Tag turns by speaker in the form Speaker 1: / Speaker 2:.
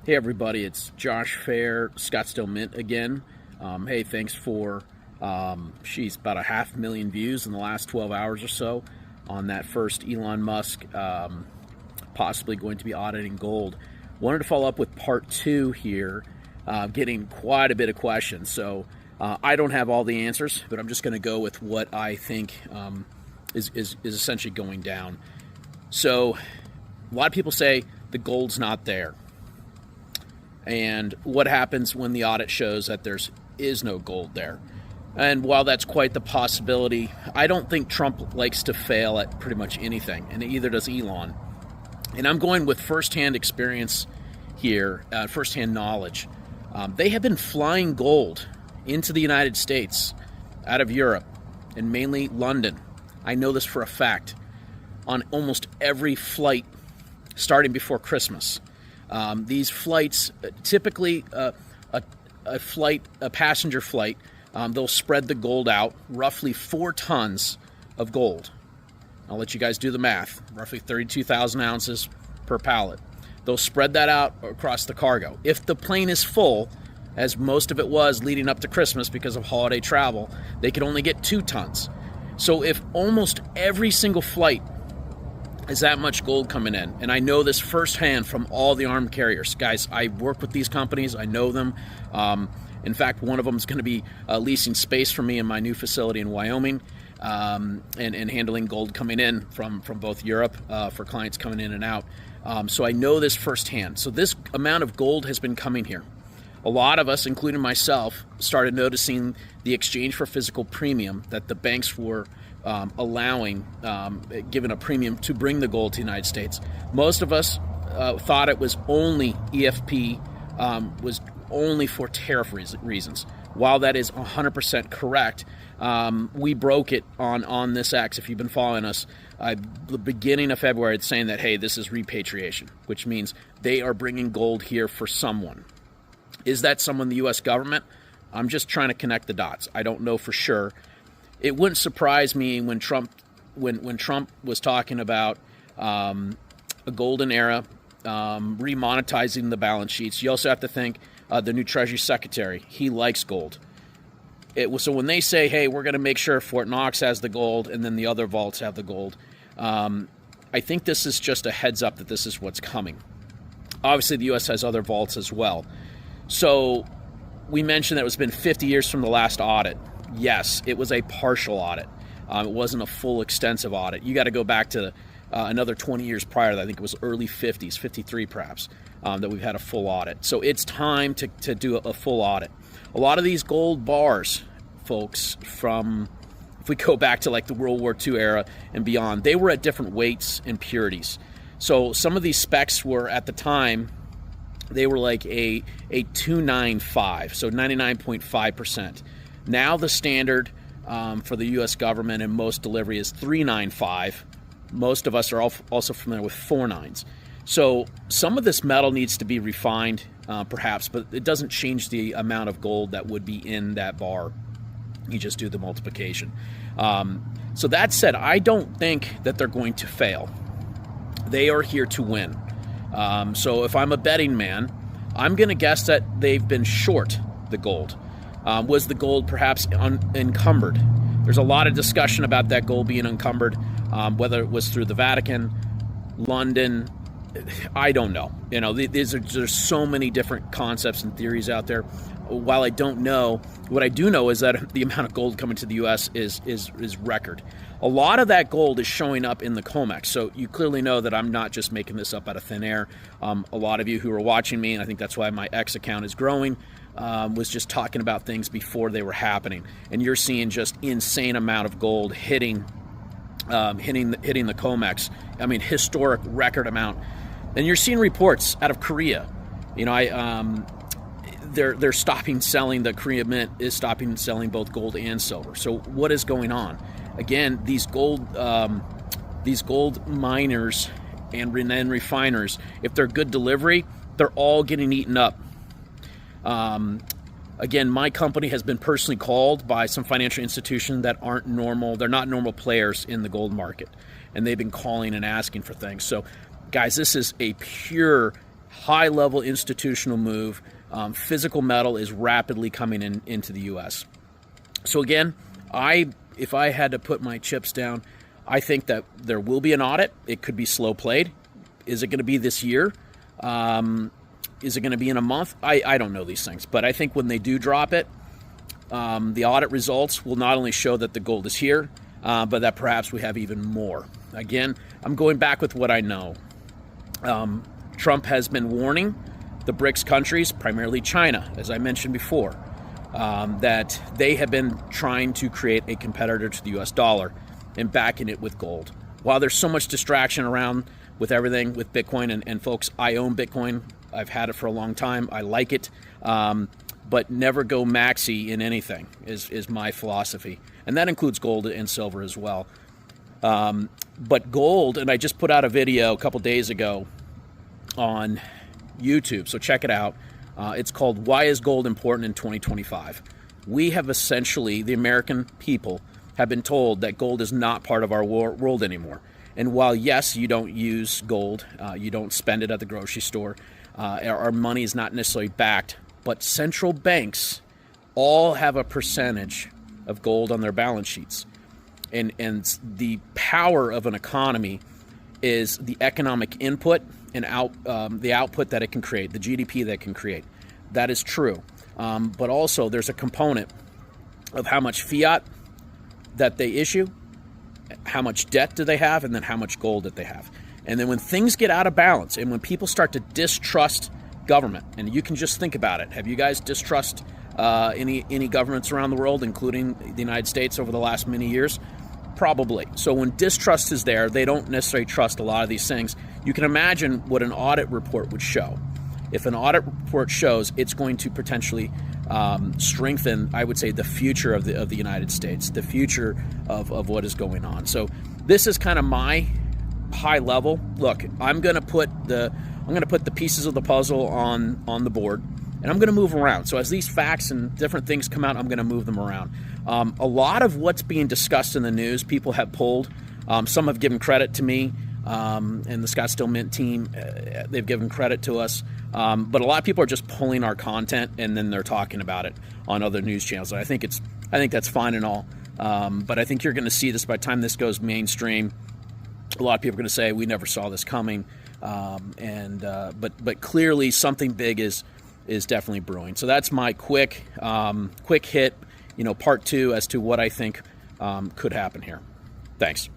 Speaker 1: Hey everybody, it's Josh Fair, Scottsdale Mint again. Hey, thanks for, about 500,000 views in the last 12 hours or so on that first Elon Musk possibly going to be auditing gold. Wanted to follow up with part two here, getting quite a bit of questions. So I don't have all the answers, but I'm just going to go with what I think is essentially going down. So a lot of people say the gold's not there. And what happens when the audit shows that there is no gold there? And while that's quite the possibility, I don't think Trump likes to fail at pretty much anything, and either does Elon. And I'm going with firsthand experience here, firsthand knowledge. They have been flying gold into the United States, out of Europe, and mainly London. I know this for a fact. On almost every flight starting before Christmas. These flights, typically a passenger flight, they'll spread the gold out, roughly 4 tons of gold. I'll let you guys do the math, roughly 32,000 ounces per pallet. They'll spread that out across the cargo. If the plane is full, as most of it was leading up to Christmas because of holiday travel, they could only get 2 tons. So if almost every single flight is that much gold coming in, and I know this firsthand from all the armed carriers. Guys, I work with these companies. I know them. In fact, one of them is going to be leasing space for me in my new facility in Wyoming, and handling gold coming in from both Europe for clients coming in and out. So I know this firsthand. So this amount of gold has been coming here. A lot of us, including myself, started noticing the exchange for physical premium that the banks were allowing, given a premium to bring the gold to the United States. Most of us thought it was only EFP, was only for tariff reasons. While that is 100% correct, we broke it on this X. If you've been following us, the beginning of February, it's saying that, hey, this is repatriation, which means they are bringing gold here for someone. Is that someone the U.S. government? I'm just trying to connect the dots. I don't know for sure. It wouldn't surprise me when Trump was talking about a golden era, remonetizing the balance sheets. You also have to think the new Treasury Secretary, he likes gold. So when they say, hey, we're going to make sure Fort Knox has the gold and then the other vaults have the gold, I think this is just a heads up that this is what's coming. Obviously, the U.S. has other vaults as well. So we mentioned that it's been 50 years from the last audit. Yes, it was a partial audit. It wasn't a full extensive audit. You got to go back to another 20 years prior to that. I think it was early 50s, 53 perhaps, that we've had a full audit. So it's time to do a full audit. A lot of these gold bars, folks, from, if we go back to like the World War II era and beyond, they were at different weights and purities. So some of these specs were, at the time, they were like a 295, so 99.5%. Now the standard for the U.S. government and most delivery is 395. Most of us are also familiar with 49s. So some of this metal needs to be refined, perhaps, but it doesn't change the amount of gold that would be in that bar. You just do the multiplication. So that said, I don't think that they're going to fail. They are here to win. So if I'm a betting man, I'm going to guess that they've been short the gold. Was the gold perhaps encumbered? There's a lot of discussion about that gold being encumbered, whether it was through the Vatican, London. I don't know. You know, there's so many different concepts and theories out there. While I don't know, what I do know is that the amount of gold coming to the U.S. is record. A lot of that gold is showing up in the COMEX, so you clearly know that I'm not just making this up out of thin air. A lot of you who are watching me, and I think that's why my X account is growing, was just talking about things before they were happening, and you're seeing just insane amount of gold hitting the COMEX. I mean, historic record amount. And you're seeing reports out of Korea. You know, they're stopping selling. The Korea Mint is stopping selling both gold and silver. So what is going on? Again, these gold miners and then refiners, if they're good delivery, they're all getting eaten up. Again, my company has been personally called by some financial institutions that aren't normal. They're not normal players in the gold market, and they've been calling and asking for things. So, guys, this is a pure high-level institutional move. Physical metal is rapidly coming into the U.S. So again, if I had to put my chips down, I think that there will be an audit. It could be slow played. Is it going to be this year? Is it going to be in a month? I don't know these things, but I think when they do drop it, the audit results will not only show that the gold is here, but that perhaps we have even more. Again, I'm going back with what I know. Trump has been warning the BRICS countries, primarily China, as I mentioned before, that they have been trying to create a competitor to the U.S. dollar and backing it with gold. While there's so much distraction around with everything with Bitcoin, and folks, I own Bitcoin. I've had it for a long time. I like it, but never go maxi in anything is my philosophy. And that includes gold and silver as well. But gold, and I just put out a video a couple days ago on YouTube, so check it out. It's called Why is Gold Important in 2025? We have essentially, the American people, have been told that gold is not part of our world anymore. And while, yes, you don't use gold, you don't spend it at the grocery store, our money is not necessarily backed, but central banks all have a percentage of gold on their balance sheets. And the power of an economy is the economic input and the output that it can create, the GDP that it can create. That is true. But also there's a component of how much fiat that they issue, how much debt do they have, and then how much gold that they have. And then when things get out of balance and when people start to distrust government, and you can just think about it. Have you guys distrust any governments around the world, including the United States, over the last many years? Probably. So when distrust is there, they don't necessarily trust a lot of these things. You can imagine what an audit report would show. If an audit report shows, it's going to potentially strengthen, I would say, the future of the United States, the future of what is going on. So this is kind of my high level. Look, I'm going to put the pieces of the puzzle on the board, and I'm going to move around. So as these facts and different things come out, I'm going to move them around. A lot of what's being discussed in the news, people have pulled. Some have given credit to me, and the Scottsdale Mint team. They've given credit to us. But a lot of people are just pulling our content and then they're talking about it on other news channels. And I think that's fine and all. But I think you're going to see this by the time this goes mainstream. A lot of people are going to say we never saw this coming. But clearly something big is definitely brewing. So that's my quick hit, part 2 as to what I think could happen here. Thanks.